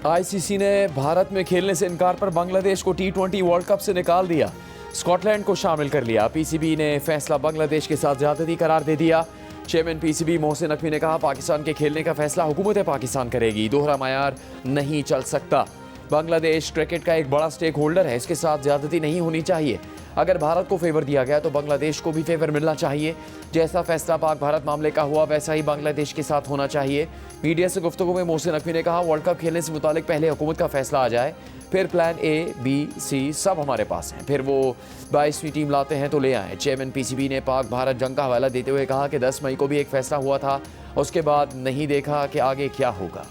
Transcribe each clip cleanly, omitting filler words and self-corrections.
ICC ने भारत में खेलने से इनकार पर बांग्लादेश को T20 वर्ल्ड कप से निकाल दिया। स्कॉटलैंड को शामिल कर लिया। पीसीबी ने फैसला बांग्लादेश के साथ ज्यादती करार दे दिया। चेयरमैन पीसीबी मोहसिन नकवी ने कहा, पाकिस्तान के खेलने का फैसला हुकूमत पाकिस्तान करेगी, दोहरा मायार नहीं चल सकता। बांग्लादेश क्रिकेट का एक बड़ा स्टेक होल्डर है, इसके साथ ज्यादती नहीं होनी चाहिए। अगर भारत को फेवर दिया गया तो बांग्लादेश को भी फेवर मिलना चाहिए। जैसा फैसला पाक भारत मामले का हुआ वैसा ही बांग्लादेश के साथ होना चाहिए। मीडिया से गुफ्तगू में मोहसिन नकवी ने कहा, वर्ल्ड कप खेलने से मुतालिक पहले हुकूमत का फैसला आ जाए, फिर प्लान ए बी सी सब हमारे पास हैं, फिर वो 22वीं टीम लाते हैं तो ले आएँ। चेयरमैन पीसीबी ने पाक भारत जंग का हवाला देते हुए कहा कि 10 मई को भी एक फैसला हुआ था, उसके बाद नहीं देखा कि आगे क्या होगा।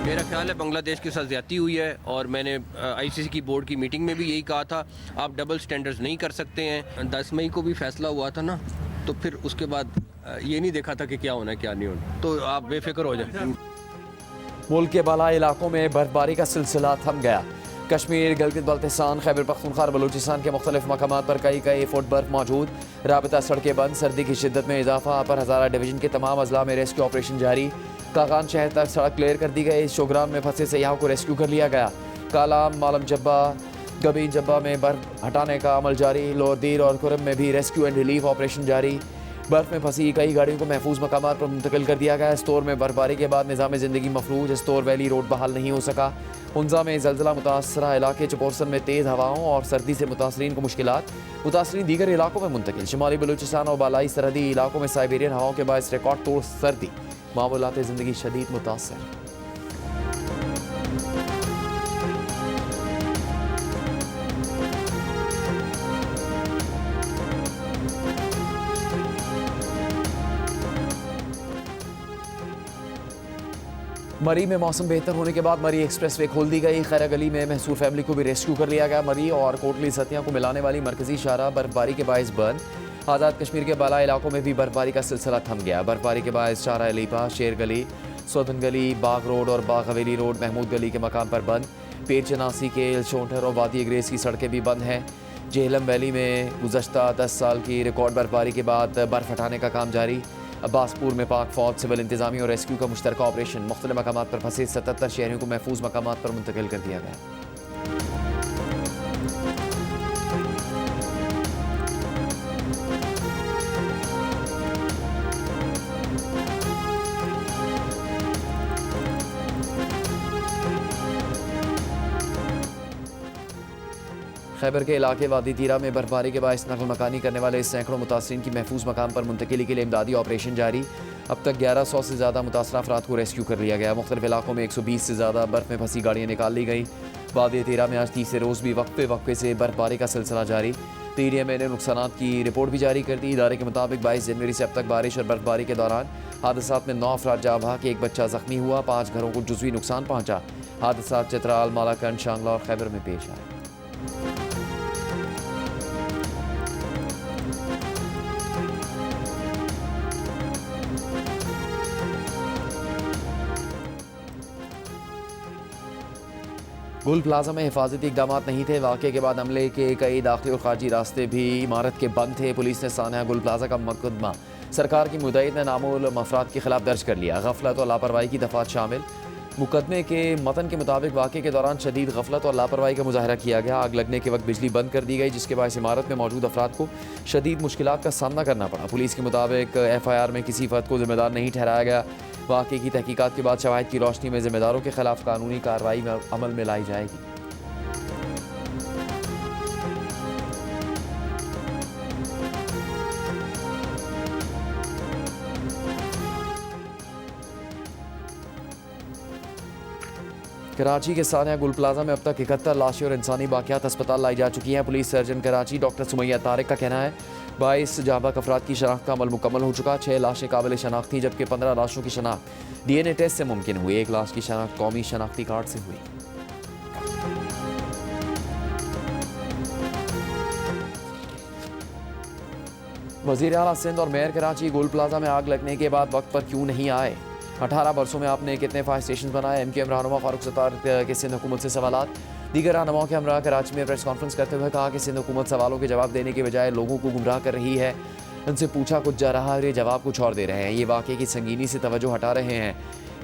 मेरा ख्याल है बांग्लादेश के साथ ज़्यादती हुई है और मैंने आईसीसी की बोर्ड की मीटिंग में भी यही कहा था, आप डबल स्टैंडर्ड्स नहीं कर सकते हैं। 10 मई को भी फैसला हुआ था ना, तो फिर उसके बाद ये नहीं देखा था कि क्या होना है क्या नहीं होना, तो आप बेफिक्र हो जाए। मुल्क के बालाई इलाकों में बर्फबारी का सिलसिला थम गया। कश्मीर, गिलगित बल्तिस्तान, खैबर पख्तूनख्वा और बलूचिस्तान के मुख्तलिफ मकामात पर कई फुट बर्फ मौजूद। राबता सड़कें बंद, सर्दी की शिद्दत में इजाफा। अपर हज़ारा डिवीजन के तमाम अजला में रेस्क्यू ऑपरेशन जारी। कागान शहर तक सड़क क्लियर कर दी गई। शोग्राम में फंसे सयाहों को रेस्क्यू कर लिया गया। कालाम, मालम जब्बा, गबीन जब्बा में बर्फ हटाने का अमल जारी। लोरदीर और कुरम में भी रेस्क्यू एंड रिलीफ ऑपरेशन जारी। बर्फ में फंसी कई गाड़ियों को महफूज मकामात पर मुंतकिल कर दिया गया। स्टोर में बर्फबारी के बाद निज़ाम ज़िंदगी मफलूज। स्टोर वैली रोड बहाल नहीं हो सका। हुंजा में ज़लज़ला मुतासरा इलाके चपोरसन में तेज़ हवाओं और सर्दी से मुतासरीन को मुश्किलात। मुतासरीन दीगर इलाकों में मुंतकिल। शुमाली बलूचिस्तान और बालाई सरहदी इलाकों में साइबेरियन हवाओं के बायस रिकॉर्ड तोड़ सर्दी। मामूलात ज़िंदगी शदीद मुतासर। मरी में मौसम बेहतर होने के बाद मरी एक्सप्रेस वे खोल दी गई। खैरा गली में महसूर फैमिली को भी रेस्क्यू कर लिया गया। मरी और कोटली सतिया को मिलाने वाली मरकजी शाहराह बर्फबारी के बायस बंद। आज़ाद कश्मीर के बाला इलाकों में भी बर्फबारी का सिलसिला थम गया। बर्फबारी के बायस शाहराह लीपा, शेर गली, सोधन गली, बाग रोड और बाग हवेली रोड महमूद गली के मकाम पर बंद। पीर चनासी के शोंठर और वादी ग्रेस की सड़कें भी बंद हैं। जेहलम वैली में गुज़श्ता 10 साल की रिकॉर्ड बर्फबारी के बाद बर्फ़ हटाने का काम जारी। अब्बासपुर में पाक फौज, सिविल इंतजामी और रेस्क्यू का मुश्तरका ऑपरेशन। मुख्तलिफ मकामात पर फंसे 77 शहरियों को महफूज मकामात पर मुंतकिल कर दिया गया। खैबर के इलाके वादी तीरा में बर्फबारी के बायस नकल मकानी करने वाले सैकड़ों मुतासरीन की महफूज मकाम पर मुंतकिली के लिए इमदादी ऑपरेशन जारी। अब तक 1100 से ज़्यादा मुतासर अफराद को रेस्क्यू कर लिया गया। मुख्तलिफ इलाकों में 120 से ज़्यादा बर्फ़ में फंसी गाड़ियाँ निकाल ली गई। वादी तीरा में आज तीसरे रोज़ भी वक्फे से बर्फबारी का सिलसिला जारी। पीडीएमए ने नुकसानात की रिपोर्ट भी जारी कर दी। इदारे के मुताबिक 22 जनवरी से अब तक बारिश और बर्फबारी के दौरान हादसात में 9 अफराद जाँ बहक, एक बच्चा जख्मी हुआ, 5 घरों को जुज़वी नुकसान पहुँचा। हादसात चित्राल, मालाकंड, शांगला और खैबर में पेश आए। गुल प्लाजा में हिफाजती इकदाम नहीं थे। वाक़े के बाद हमले के कई दाखिली और खारजी रास्ते भी इमारत के बंद थे। पुलिस ने सानिया गुल प्लाजा का मुकदमा सरकार की मुद्दईद ने नामालूम अफराद के खिलाफ दर्ज कर लिया। गफलत और लापरवाही की दफात शामिल। मुकदमे के मतन के मुताबिक वाक़े के दौरान शदीद गफलत और लापरवाही का मुजाहरा किया गया। आग लगने के वक्त बिजली बंद कर दी गई, जिसके बायस इमारत में मौजूद अफराद को शदीद मुश्किलात का सामना करना पड़ा। पुलिस के मुताबिक FIR में किसी फर्द को जिम्मेदार नहीं ठहराया गया। वाक़े की तहकीकात के बाद शवाहिद की रोशनी में जिम्मेदारों के खिलाफ कानूनी कार्रवाई में अमल में लाई जाएगी। कराची के सानिया गुल प्लाजा में अब तक 71 लाशें और इंसानी बाकियात अस्पताल लाई जा चुकी हैं। Police surgeon Karachi doctor Sumaiya Tariq का कहना है 22 जाबाक अफराद की शनाख्त का अमल मुकम्मल हो चुका। 6 लाशें काबिल शनाख्त थी, जबकि 15 लाशों की शनाख्त DNA टेस्ट से मुमकिन हुई। 1 लाश की शनाख्त कौमी शनाख्ती कार्ड से हुई। वज़ीर आला सिंध और मेयर कराची गुल प्लाजा में आग लगने के बाद वक्त पर क्यों नहीं आए? 18 बरसों में आपने कितने फायर स्टेशन बनाए? MQM रहनुमा फारूक सत्तार के सिंध हुकूमत से सवालात। दीगर रहनुमाओं के हमरा कराची में प्रेस कॉन्फ्रेंस करते हुए कहा कि सिंध हुकूमत सवालों के जवाब देने के बजाय लोगों को गुमराह कर रही है। उनसे पूछा कुछ जा रहा है और ये जवाब कुछ और दे रहे हैं। ये वाक़े की संगीनी से तवज्जो हटा रहे हैं।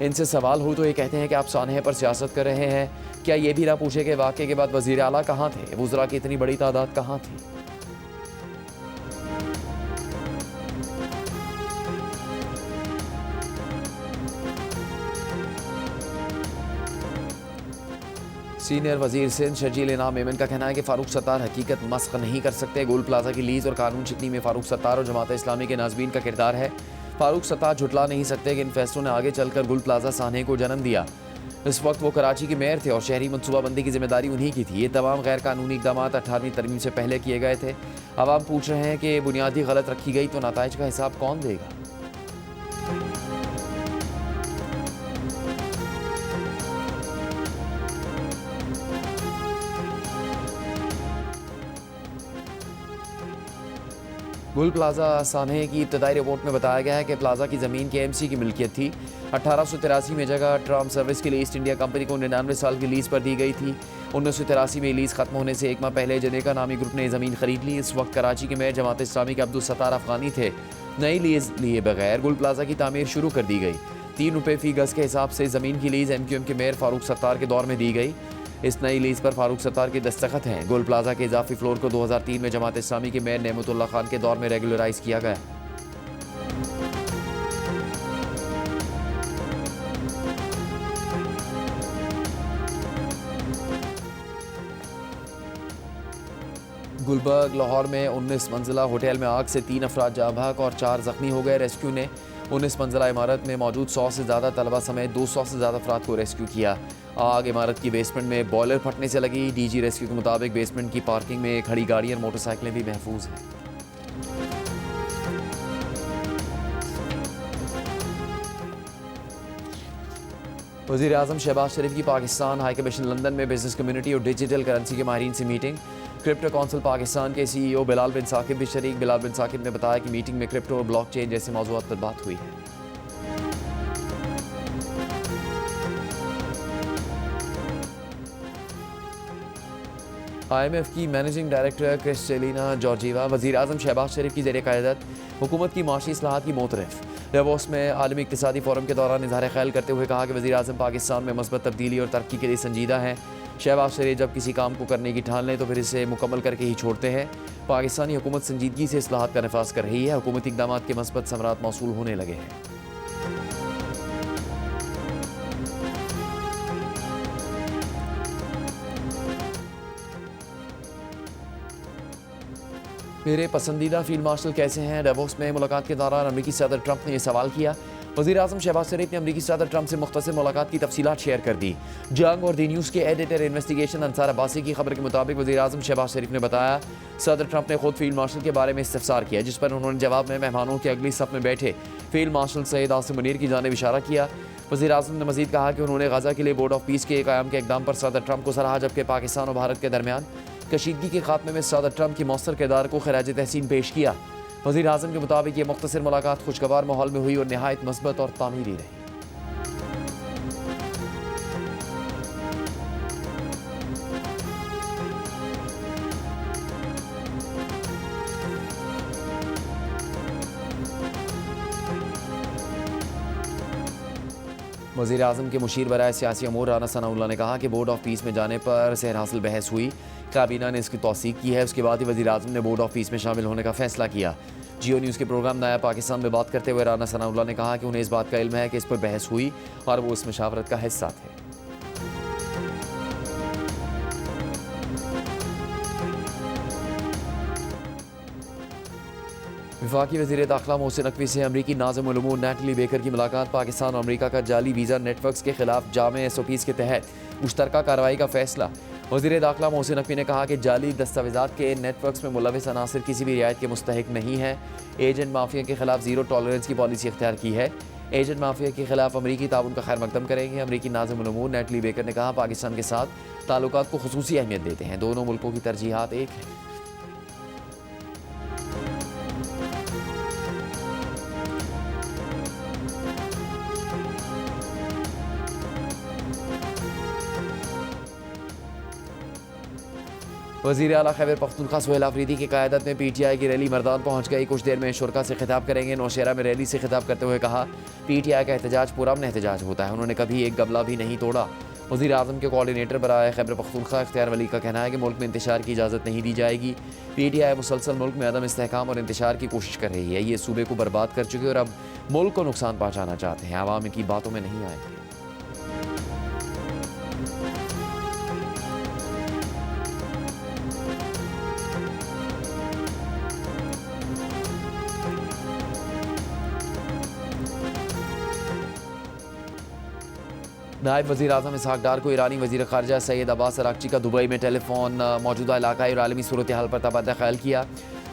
इनसे सवाल हो तो ये कहते हैं कि आप सानहे पर सियासत कर रहे हैं। क्या ये भी ना पूछे कि वाक़े के बाद वज़ीर आला कहाँ थे? वुज़रा की इतनी बड़ी तादाद कहाँ थी? सीनियर वजीर सिंध शर्जील इनाम मेमन का कहना है कि फारूक सत्तार हकीकत मस्ख नहीं कर सकते। गोल प्लाजा की लीज और कानून शिकनी में फारूक सत्तार और जमात इस्लामी के नाज़बीन का किरदार है। फारूक सत्तार झुटला नहीं सकते कि इन फैसलों ने आगे चलकर गुल प्लाजा सानहे को जन्म दिया। इस वक्त वो कराची के मेयर थे और शहरी मनसूबाबंदी की जिम्मेदारी उन्हीं की थी। ये तमाम गैर कानूनी इकदाम 18वीं तरमीम से पहले किए गए थे। आवाम पूछ रहे हैं कि बुनियादी गलत रखी गई तो नताइज का हिसाब कौन देगा? गुल प्लाजा सानहे की इब्तदाई रिपोर्ट में बताया गया है कि प्लाजा की ज़मीन KMC की मिल्कियत थी। 1883 में जगह ट्राम सर्विस के लिए ईस्ट इंडिया कंपनी को 99 साल की लीज़ पर दी गई थी। 1983 में लीज़ ख़त्म होने से एक माह पहले जनेका नामी ग्रुप ने ज़मीन खरीद ली। इस वक्त कराची के मेयर जमात इस्लामी के अब्दुल सत्तार अफगानी थे। नई लीज़ लिए बगैर गुल प्लाजा की तामीर शुरू कर दी गई। 3 रुपये फ़ी गज़ के हिसाब से ज़मीन की लीज़ MQM के मेयर फारूक सत्तार के दौर में दी गई। इस नई लीज़ पर फारूक सत्तार के दस्तखत हैं। गोल प्लाजा के इजाफी फ्लोर को 2003 में जमात इस्लामी के मेयर नेमतुल्लाह खान के दौर में रेगुलराइज किया गया। गुलबर्ग लाहौर में 19 मंजिला होटल में आग से 3 अफराद जाँ बहक और 4 जख्मी हो गए। रेस्क्यू ने 19 मंजिला इमारत में मौजूद 100 से ज़्यादा तलबा समेत 200 से ज़्यादा अफराद को रेस्क्यू किया। आग इमारत की बेसमेंट में बॉयलर फटने से लगी। DG रेस्क्यू के मुताबिक बेसमेंट की पार्किंग में खड़ी गाड़ी और मोटरसाइकिलें भी महफूज हैं। वज़ीर आज़म शहबाज शरीफ की पाकिस्तान हाई कमीशन लंदन में बिजनेस कम्युनिटी और डिजिटल करेंसी के माहिरीन से मीटिंग। क्रिप्टो काउंसिल पाकिस्तान के CEO बिलाल बिन साकिब भी शरीक। बिलाल बिन साकिब ने बताया कि मीटिंग में क्रिप्टो और ब्लॉकचेन जैसे मौज़ूआत पर बात हुई है। IMF की मैनेजिंग डायरेक्टर क्रिस्टेलिना जॉर्जीवा वज़ीर आज़म शहबाज शरीफ की ज़ेर क़यादत हुकूमत की माशी इस्लाहात की मोतरफ़। डेवोस में आलमी इक़्तिसादी फ़ोरम के दौरान इज़हार ख़याल करते हुए कहा कि वज़ीर आज़म पाकिस्तान में मस्बत तब्दीली और तरक्की के लिए संजीदा हैं। शहबाज शरीफ जब किसी काम को करने की ठान लें तो फिर इसे मुकम्मल करके ही छोड़ते हैं। पाकिस्तानी हुकूमत संजीदगी से इस्लाहात का नफाज कर रही है। हुकूमती इक़दाम के मस्बत समरात मौसूल होने लगे हैं। मेरे पसंदीदा फील्ड मार्शल कैसे हैं? डेवोस में मुलाकात के दौरान अमरीकी सदर ट्रंप ने यह सवाल किया। वज़ीर आज़म शहबाज शरीफ ने अमरीकी सदर ट्रंप से मुख्तसर मुलाकात की तफसीलात शेयर कर दी। जंग और दी न्यूज़ के एडिटर इन्वेस्टिगेशन अंसार अब्बासी की खबर के मुताबिक वज़ीर आज़म शहबाज शरीफ ने बताया सदर ट्रंप ने खुद फील्ड मार्शल के बारे में इस्तफसार किया, जिस पर उन्होंने जवाब में मेहमानों के अगली सफ़ में बैठे फील्ड मार्शल सैयद आसिम मुनीर की जानिब इशारा किया। वज़ीर आज़म ने मज़ीद कहा कि उन्होंने गज़ा के लिए बोर्ड ऑफ पीस के क़याम के इक़दाम पर सदर ट्रंप को सराहा, जबकि पाकिस्तान और भारत के दरमियान कशीदगी के खात्मे में सदर ट्रंप की मौसर किरदार को खराज तहसीन पेश किया। वज़ीर आज़म के मुताबिक ये मुख्तसर मुलाकात खुशगवार माहौल में हुई और नहायत मस्बत और तामीरी रही। वज़ीर आज़म के मुशीर बराए सियासी अमूर राना सनाउल्लाह ने कहा कि बोर्ड ऑफ पीस में जाने पर सेहर हासिल बहस हुई। काबीना ने इसकी तौसीक की है। उसके बाद ही वज़ीर आज़म ने बोर्ड ऑफ पीस में शामिल होने का फैसला किया। जियो न्यूज़ के प्रोग्राम नया पाकिस्तान में बात करते हुए राना सनाउल्लाह ने कहा कि उन्हें इस बात का इल्म है कि इस पर बहस हुई और वो इस मशावरत का हिस्सा थे। वफाकी वज़ीर दाखिला मोहसिन नकवी से अमरीकी नाज़िम उल-उमूर नैटली बेकर की मुलाकात। पाकिस्तान और अमरीका का जाली वीज़ा नेटवर्क्स के खिलाफ जामे SOPs के तहत मुश्तरका कार्रवाई का फैसला। वज़ीर दाखिला मोहसिन नकवी ने कहा कि जाली दस्तावेज़ात के नेटवर्क्स में मुलविस अनासिर किसी भी रियायत के मुस्तहिक नहीं है। एजेंट माफिया के खिलाफ ज़ीरो टॉलरेंस की पॉलिसी इख्तियार की है। एजेंट माफिया के खिलाफ अमरीकी ताउन का खैर मकदम करेंगे। अमरीकी नाज़िम उल-उमूर नैटली बेकर ने कहा पाकिस्तान के साथ ताल्लुकात को खुसूसी अहमियत देते हैं। दोनों मुल्कों की तरजीहात एक है। वज़ीर आला खैबर पख्तूनख्वा सुहेल आफरीदी की क़यादत में PTI की रैली मर्दान पहुँच गई। कुछ देर में शुरा से खिताब करेंगे। नौशहरा में रैली से खिताब करते हुए कहा, PTI का एहतजाज पुरअमन एहतजाज होता है, उन्होंने कभी एक गमला भी नहीं तोड़ा। वज़ीर आज़म के कोऑर्डिनेटर बराए खैबर पख्तूनख्वा इख्तियार वली का कहना है कि मुल्क में इंतशार की इजाज़त नहीं दी जाएगी। PTI मुसलसल मुल्क में अदम इस्तेहकाम और इंतशार की कोशिश कर रही है। ये सूबे को बर्बाद कर चुके और अब मुल्क को नुकसान पहुँचाना चाहते हैं। आवाम इनकी बातों में नहीं आएंगे। नायब वज़ीर आज़म इसहाक डार को ईरानी वज़ीर ख़ारजा सैयद अब्बास अराग़ची का दुबई में टेलीफोन मौजूदा इलाकाई और आलमी सूरत हाल पर तबादला ख्याल किया।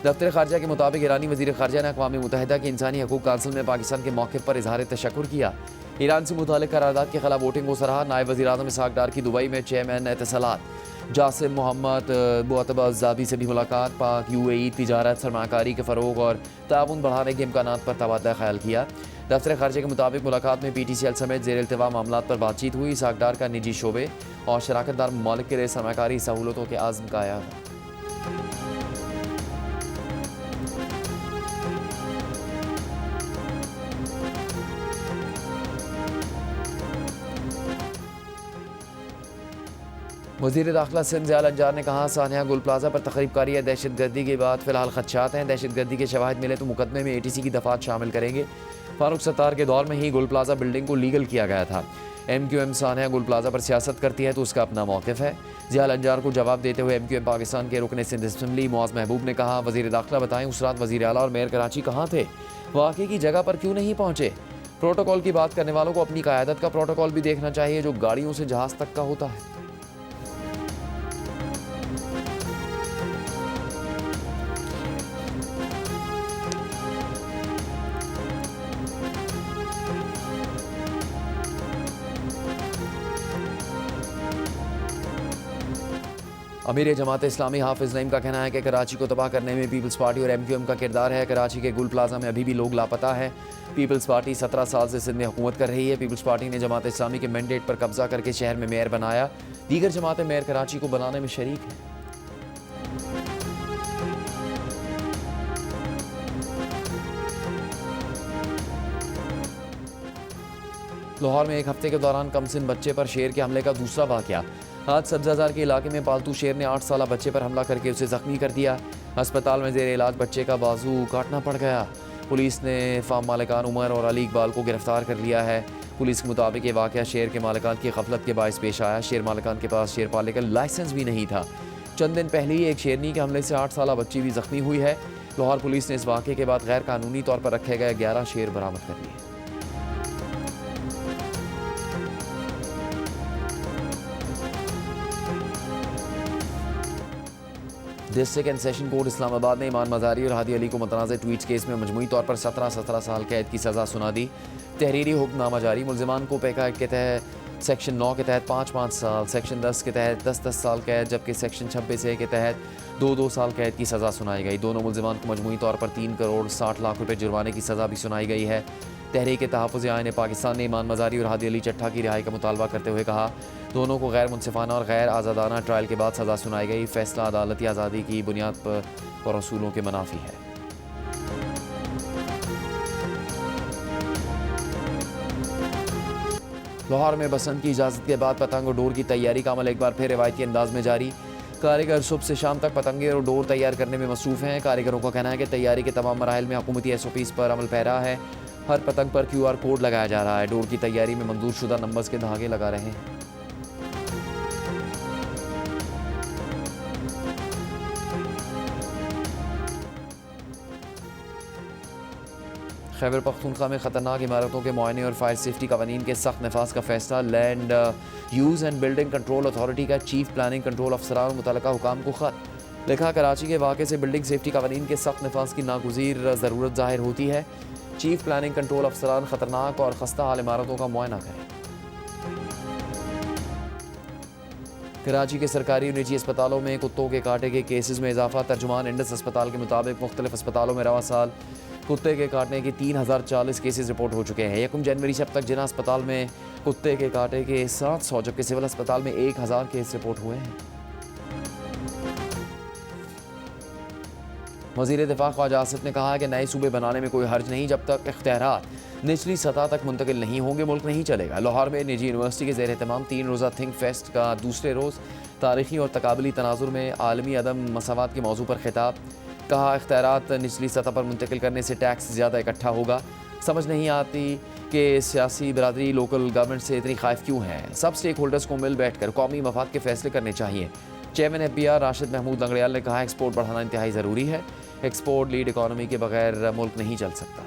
दफ्तर ख़ारजा के मुताबिक ईरानी वज़ीर ख़ारजा ने अक़वाम मुत्तहिदा की इंसानी हकूक़ काउंसिल में पाकिस्तान के मौक़िफ़ पर इज़हार तशक्कुर किया। ईरान से मुताल्लिक़ करारदाद के ख़िलाफ़ वोटिंग को सराहा। नायब वज़ीर आज़म इसहाक डार की दुबई में चेयरमैन एतसलात जासिम मोहम्मद मुअतबा ज़ाबी से भी मुलाकात। पाक UAE तिजारत सरमाकारी के फ़रोग़ और ताउन बढ़ाने के इम्कानात पर तबादला ख्याल किया। दफ्तर ख़ारजा के मुताबिक मुलाकात में PTCL समेत ज़ेर इल्तिवा मामलात पर बातचीत हुई। इसहाक डार का निजी शोबे और शराकतदार ममालिक के लिए सरमाकारी सहूलतों के आज़म का आया। वज़ीर दाखिला सिंध ज़ियाल अंजार ने कहा, सानिया गुल प्लाजा पर तखरीबकारी या दहशत गर्दी के बाद फ़िलहाल खदशात हैं। दहशत गर्दी के शवाहिद मिले तो मुकदमे में ATC की दफ़ात शामिल करेंगे। फारूक सत्तार के दौर में ही गुल प्लाजा बिल्डिंग को लीगल किया गया था। MQM सानिया गुल प्लाजा पर सियासत करती है तो उसका अपना मौक़िफ़ है। ज़ियाल अंजार को जवाब देते हुए MQM पाकिस्तान के रुकन सिंध असम्बली मुआज़ महबूब ने कहा, वज़ीर दाखिला बताएं उस रात वज़ीर आला और मेयर कराची कहाँ थे, वाक़े की जगह पर क्यों नहीं पहुँचे। प्रोटोकॉल की बात करने वालों को अपनी क़यादत का प्रोटोकॉल भी देखना चाहिए जो गाड़ियों से जहाज़ तक का होता है। अमीर जमात इस्लामी हाफिज़ नईम का कहना है कि कराची को तबाह करने में पीपल्स पार्टी और MQM का किरदार है। कराची के गुल प्लाजा में अभी भी लोग लापता है। पीपल्स पार्टी 17 साल से सिंध में हुकूमत कर रही है। पीपल्स पार्टी ने जमात इस्लामी के मैंडेट पर कब्जा करके शहर में मेयर बनाया। दीगर जमातें मेयर कराची को बनाने में शरीक हैं। लाहौर में एक हफ्ते के दौरान कमसिन बच्चे पर शेर के हमले का दूसरा वाक़या। आज सब्जाजार के इलाके में पालतू शेर ने 8 साला बच्चे पर हमला करके उसे जख्मी कर दिया। अस्पताल में जेर इलाज बच्चे का बाजू काटना पड़ गया। पुलिस ने फार्म मालिकान उमर और अली इकबाल को गिरफ्तार कर लिया है। पुलिस के मुताबिक ये वाक़या शेर के मालिकान की गफलत के बायस पेश आया। शेर मालिकान के पास शेर पालने का लाइसेंस भी नहीं था। चंद दिन पहले ही एक शेरनी के हमले से 8 साला बच्ची भी जख्मी हुई है। लाहौर पुलिस ने इस वाक़े के बाद गैर कानूनी तौर पर रखे गए 11 शेर बरामद कर लिए। District and session court Islamabad ने ईमान मज़ारी और हादी अली को मुतनाज़ ट्वीट्स केस में मजमूई तौर पर 17 साल कैद की सज़ा सुना दी। तहरीरी हुक्मनामा जारी। मुलज़िमान को पैका एक्ट के तहत सेक्शन 9 के तहत 5 साल, सेक्शन 10 के तहत 10 साल कैद, जबकि सेक्शन 26A के तहत 2 साल कैद की सज़ा सुनाई गई। दोनों मुलज़िमान को मजमूई तौर पर 3 करोड़ 60 लाख रुपये जुर्माने की सज़ा भी सुनाई गई है। तहरीक तहफ़्फ़ुज़ आईन पाकिस्तान ने ईमान मज़ारी और हादी अली चट्ठा की रिहाई का मुतालबा करते हुए कहा, दोनों को गैर मुनसिफाना और गैर आज़ादाना ट्रायल के बाद सज़ा सुनाई गई। फैसला अदालती आज़ादी की बुनियाद पर रसूलों के मुनाफी है। लाहौर में बसंत की इजाज़त के बाद पतंग और डोर की तैयारी का अमल एक बार फिर रिवायती अंदाज में जारी। कारीगर सुबह से शाम तक पतंगे और डोर तैयार करने में मसरूफ़ हैं। कारीगरों का कहना है कि तैयारी के तमाम मराहिल में हुकूमती SOPs पर अमल पैरा है। हर पतंग पर QR कोड लगाया जा रहा है। डोर की तैयारी में मंजूर शुदा नंबर्स के धागे लगा रहे हैं। खैबर पख्तूनख्वा में ख़तरनाक इमारतों के मुआयने और फायर सेफ्टी कवानीन के सख्त नफाज का फैसला। Land use and building control authority का चीफ प्लानिंग कंट्रोल अफसरान मुतल्लिका हुकाम को ख़त लिखा। कराची के वाक़े से बिल्डिंग सेफ्टी कवानीन के सख्त नफाज की नागुज़ीर ज़रूरत ज़ाहिर होती है। चीफ प्लानिंग कंट्रोल अफसरान ख़तरनाक और खस्ता हाल इमारतों का मुआयना करें। कराची के सरकारी और निजी अस्पतालों में कुत्तों के काटे के केसेस में इजाफा। तर्जुमान इंडस अस्पताल के मुताबिक मुख्तलिफ अस्पतालों में रवा साल कुत्ते के काटने के 3040 केसेस रिपोर्ट हो चुके हैं। 1 जनवरी से अब तक जिना अस्पताल में कुत्ते के काटे के 700, जबकि सिविल अस्पताल में 1000 केस रिपोर्ट हुए हैं। वज़ीर दिफा ख्वाजा आसिफ ने कहा कि नए सूबे बनाने में कोई हर्ज नहीं, जब तक इख्तियारात निचली सतह तक मुंतकिल नहीं होंगे मुल्क नहीं चलेगा। लाहौर में निजी यूनिवर्सिटी के ज़ेर एहतमाम 3 रोज़ा थिंक फेस्ट का दूसरे रोज़ तारीखी और तकाबली तनाजुर में आलमी अदम मसावत के मौजू पर खिताब। कहा इख्तियारात निचली सतह पर मुंतकिल करने से टैक्स ज़्यादा इकट्ठा होगा। समझ नहीं आती कि सियासी बरादरी लोकल गवर्नमेंट से इतनी खाइफ क्यों है। सब स्टेक होल्डर्स को मिल बैठ कर कौमी मफाद के फैसले करने चाहिए। चेयरमैन FBR राशिद महमूद लंगड़ियाल ने कहा एक्सपोर्ट बढ़ाना इंतहाई ज़रूरी है। एक्सपोर्ट लीड इकॉनमी के बगैर मुल्क नहीं चल सकता।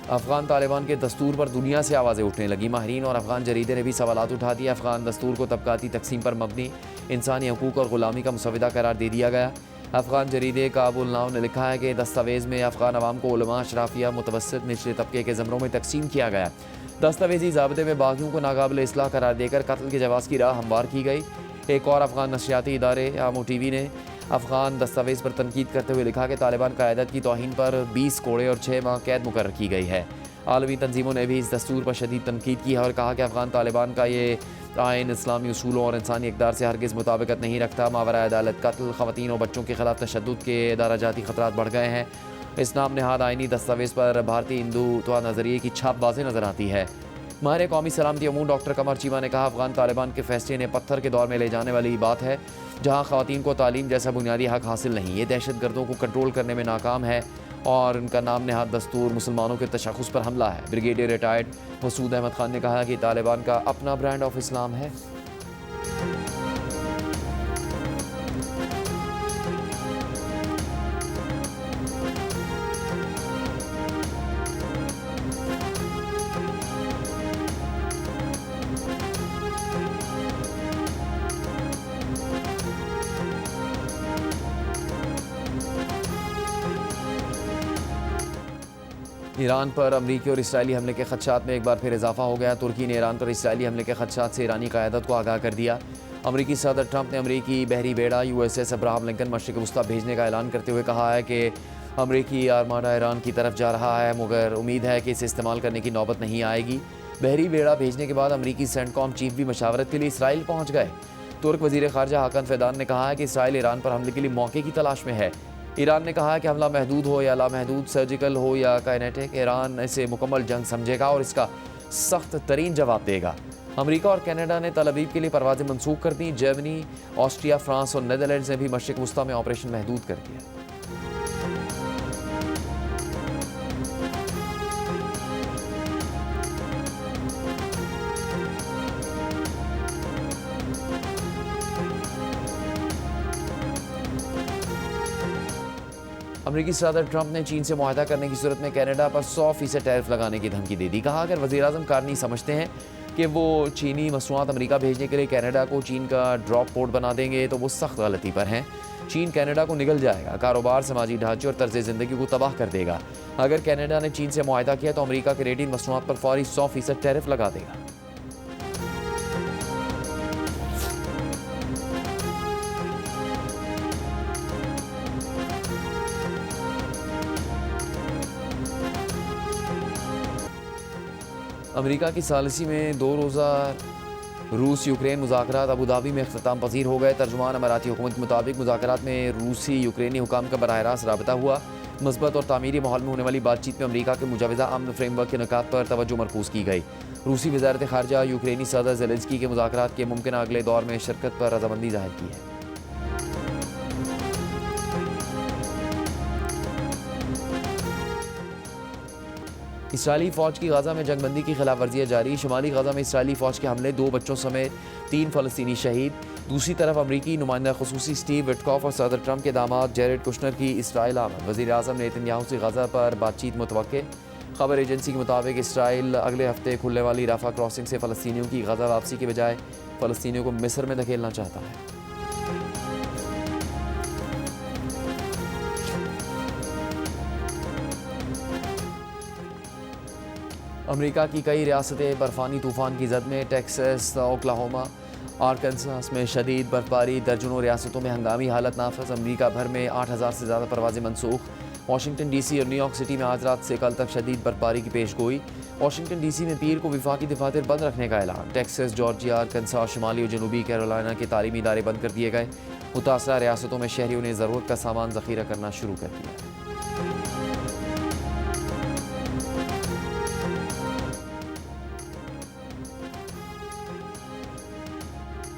अफगान तालिबान के दस्तूर पर दुनिया से आवाज़ें उठने लगी। माहिरीन और अफगान जरीदे ने भी सवालात उठा दिए। अफगान दस्तूर को तबकाती तकसीम पर मबनी इंसानी हकूक़ और ग़ुलामी का मुसविदा करार दे दिया गया। अफगान जरीदे काबुल नाव ने लिखा है कि दस्तावेज़ में अफगान अवाम को उलमा, अशराफिया, मुतवस्सित, निचले तबके के ज़मरों में तकसीम किया गया। दस्तावेजी ज़ाब्ते में बागियों को नाकाबिल इस्लाह करार देकर कत्ल के जवाज़ की राह हमवार की गई। एक और अफगान नशियाती इदारे आमो TV ने अफगान दस्तावेज़ पर तनकीद करते हुए लिखा कि तालिबान क़यादत की तौहीन पर 20 कोड़े और 6 माह कैद मुकर्रर की गई है। आलमी तंजीमों ने भी इस दस्तूर पर शदीद तनकीद की है और कहा कि अफगान तालिबान का ये आइन इस्लामी उसूलों और इंसानी इक़दार से हरगिज़ मुताबिकत नहीं रखता। मावरा अदालत कत्ल, ख़वातीन और बच्चों के ख़िलाफ़ तशद्दुद के दाराजाती ख़तरात बढ़ गए हैं। इस नाम नहाद आइनी दस्तावेज़ पर भारतीय हिंदुत्व नज़रिए की छाप वाज़ेह नज़र आती है। माहिर कौमी सलामती अमून डॉक्टर कमर चीमा ने कहा अफगान तालिबान के फैसले ने पत्थर के दौर में ले जाने वाली बात है, जहाँ ख़वातीन को तालीम जैसा बुनियादी हक हासिल नहीं। ये दहशतगर्दों को कंट्रोल करने में नाकाम है और उनका नाम नहाद दस्तूर मुसलमानों के तशख़्ख़ुस पर हमला है। ब्रिगेडियर रिटायर्ड मसूद अहमद खान ने कहा कि तालिबान का अपना ब्रांड ऑफ इस्लाम है। ईरान पर अमरीकी और इसराइली हमले के खदशात में एक बार फिर इजाफा हो गया। तुर्की ने ईरान पर इसराइली हमले के खदशात से ईरानी क़यादत को आगाह कर दिया। अमरीकी सदर ट्रंप ने अमरीकी बहरी बेड़ा USS अब्राहम लिंकन मशरिक़ वस्ती भेजने का ऐलान करते हुए कहा है कि अमरीकी आर्माडा ईरान की तरफ जा रहा है, मगर उम्मीद है कि इसे इस्तेमाल करने की नौबत नहीं आएगी। बहरी बेड़ा भेजने के बाद अमरीकी सेंटकॉम चीफ भी मशावरत के लिए इसराइल पहुँच गए। तुर्क वज़ीर ख़ारजा हाकन फ़ैदान ने कहा है कि इसराइल ईरान पर हमले के लिए मौके की तलाश में है। ईरान ने कहा है कि हमला महदूद हो या लामहदूद, सर्जिकल हो या काइनेटिक, ईरान इसे मुकम्मल जंग समझेगा और इसका सख्त तरीन जवाब देगा। अमेरिका और कनाडा ने तल अवीव के लिए परवाज़ें मनसूख कर दी। जर्मनी, ऑस्ट्रिया, फ्रांस और नीदरलैंड्स ने भी मशरिक़ वस्ती में ऑपरेशन महदूद कर दिया। अमरीकी सदर ट्रंप ने चीन से मुआहदा करने की सूरत में कनाडा पर 100% टैरिफ लगाने की धमकी दे दी। कहा अगर वज़ीर-ए-आज़म कारनी समझते हैं कि वो चीनी मसनूआत अमरीका भेजने के लिए कनाडा को चीन का ड्रॉप पोर्ट बना देंगे तो वो सख्त गलती पर हैं। चीन कनाडा को निगल जाएगा, कारोबार, समाजी ढांचे और तर्ज ज़िंदगी को तबाह कर देगा। अगर कनाडा ने चीन से मुआहदा किया तो अमरीका के रेडिन मसनूआत पर फौरी 100% टैरिफ लगा देगा। अमेरिका की सालिसी में 2 रोज़ा रूस यूक्रेन मुज़ाकरात अबू धाबी में इख्तिताम पज़ीर हो गए। तर्जुमान अमाराती हुकूमत के मुताबिक मुज़ाकरात में रूसी यूक्रेनी हुकाम का बराह रास्त राबता हुआ। मस्बत और तामीरी माहौल में होने वाली बातचीत में अमेरिका के मुजाविज़ा अमन फ्रेमवर्क के निकात पर तवज्जो मरकूज़ की गई। रूसी वज़ारत ख़ारजा यूक्रेनी सदर ज़ेलेंस्की के मुज़ाकरात के मुमकिन अगले दौर में शिरकत पर रज़ामंदी ज़ाहिर की है। इसराइली फ़ौज की गाज़ा में जंगबंदी की खिलाफ वर्जियाँ जारी। शुमाली गाज़ा में इसराइली फ़ौज के हमले, 2 बच्चों समेत 3 फ़लस्तीनी शहीद। दूसरी तरफ अमरीकी नुमाइंदा ख़ुसूसी स्टीव विटकॉफ और सदर ट्रंप के दामाद जेरेड कुशनर की इसराइल आमद। वज़ीर-ए-आज़म नेतन्याहू से गाज़ा पर बातचीत मुतवक्के। खबर एजेंसी के मुताबिक इसराइल अगले हफ्ते खुलने वाली राफा क्रॉसिंग से फ़लस्तीनियों की गाज़ा वापसी के बजाय फ़लस्तीनियों को मिस्र में धकेलना चाहता है। अमेरिका की कई रियासतें बर्फानी तूफ़ान की जद में। टेक्सास, ओक्लाहोमा, आर्कनसास में शदीद बर्फबारी। दर्जनों रियासतों में हंगामी हालत नाफज। अमेरिका भर में 8000 से ज़्यादा परवाज़ें मनसूख। वाशिंगटन डीसी और न्यूयॉर्क सिटी में आज रात से कल तक शदीद बर्फबारी की पेशगोई। वाशिंगटन डीसी में पीर को विफाकी दफातर बंद रखने का ऐलान। टेक्सास, जॉर्जिया, अरकानसास, शुमाली और जनूबी कैरोलिना के तालीमी इदारे बंद कर दिए गए। मुतासरा रियासतों में शहरियों ने ज़रूरत का सामान ज़ख़ीरा करना शुरू कर दिया।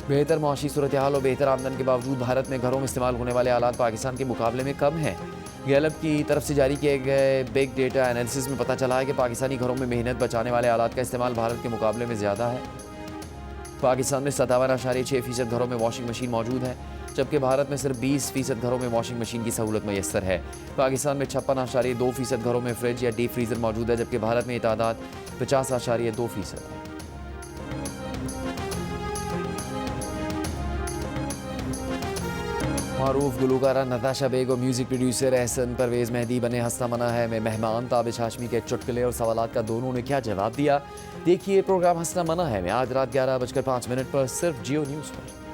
बेहतर मुआशी सूरत हाल और बेहतर आमदन के बावजूद भारत में घरों में इस्तेमाल होने वाले आलात पाकिस्तान के मुकाबले में कम हैं। गैलप की तरफ से जारी किए गए बिग डेटा एनालिसिस में पता चला है कि पाकिस्तानी घरों में मेहनत बचाने वाले आलात का इस्तेमाल भारत के मुकाबले में ज़्यादा है। पाकिस्तान में 57.6% घरों में वॉशिंग मशीन मौजूद है, जबकि भारत में सिर्फ 20% घरों में वॉशिंग मशीन की सहूलत मैसर है। पाकिस्तान में 56.2% घरों में फ्रिज या डीप फ्रीज़र मौजूद है, जबकि भारत में ये तादाद 50.2% है। मारूफ गुलकारा नताशा बेग और म्यूज़िक प्रोड्यूसर एहसन परवेज़ मेहदी बने हंसना मना है में मेहमान। ताबिश हाशमी के चुटकुले और सवालात का दोनों ने क्या जवाब दिया, देखिए प्रोग्राम हंसना मना है में आज रात 11:05 पर सिर्फ जियो न्यूज़ पर।